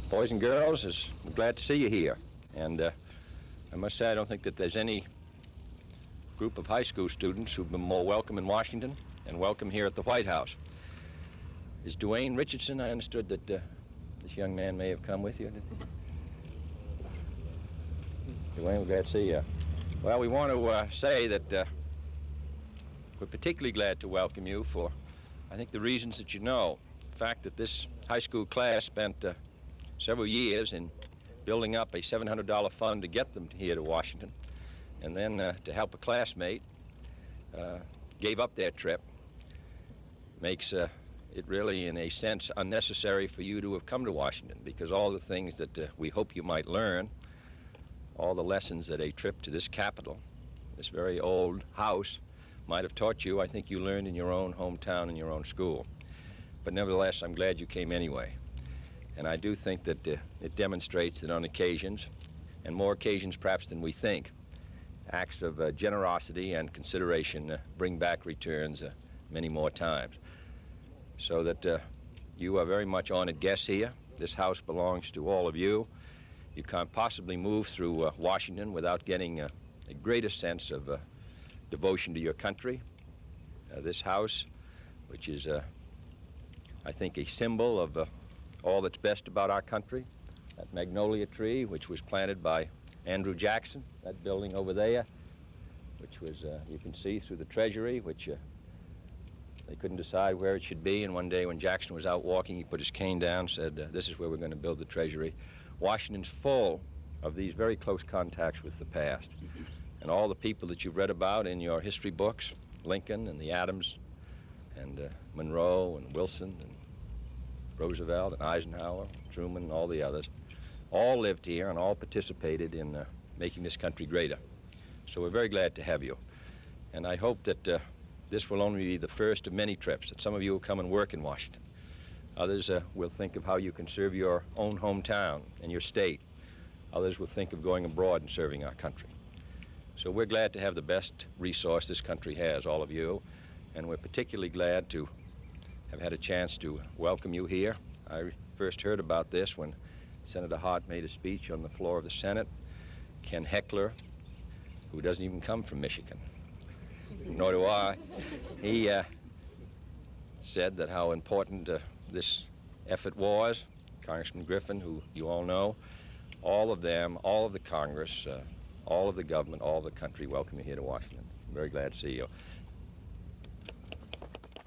Boys and girls, I'm glad to see you here. And I must say, I don't think that there's any group of high school students who've been more welcome in Washington and welcome here at the White House. Is Duane Richardson, I understood that this young man may have come with you. Duane, we're glad to see you. Well, we want to say that we're particularly glad to welcome you for, I think, the reasons that you know. The fact that this high school class spent several years in building up a $700 fund to get them here to Washington, and then to help a classmate, gave up their trip, makes it really, in a sense, unnecessary for you to have come to Washington, because all the things that we hope you might learn, all the lessons that a trip to this capital, this very old house, might have taught you, I think you learned in your own hometown and your own school. But nevertheless, I'm glad you came anyway. And I do think that it demonstrates that on occasions, and more occasions perhaps than we think, acts of generosity and consideration bring back returns many more times. So that you are very much honored guests here. This house belongs to all of you. You can't possibly move through Washington without getting a greater sense of devotion to your country. This house, which is, I think, a symbol of all that's best about our country. That magnolia tree, which was planted by Andrew Jackson, that building over there, which was, you can see through the Treasury, which they couldn't decide where it should be, and one day when Jackson was out walking, he put his cane down and said, this is where we're going to build the Treasury. Washington's full of these very close contacts with the past. And all the people that you've read about in your history books, Lincoln and the Adams and Monroe and Wilson and Roosevelt and Eisenhower, Truman and all the others, all lived here and all participated in making this country greater. So we're very glad to have you. And I hope that this will only be the first of many trips, that some of you will come and work in Washington. Others will think of how you can serve your own hometown and your state. Others will think of going abroad and serving our country. So we're glad to have the best resource this country has, all of you, and we're particularly glad to have had a chance to welcome you here. I first heard about this when Senator Hart made a speech on the floor of the Senate. Ken Hechler, who doesn't even come from Michigan, nor do I, he said that how important this effort was. Congressman Griffin, who you all know, all of them, all of the Congress, all of the government, all of the country welcome you here to Washington. I'm very glad to see you.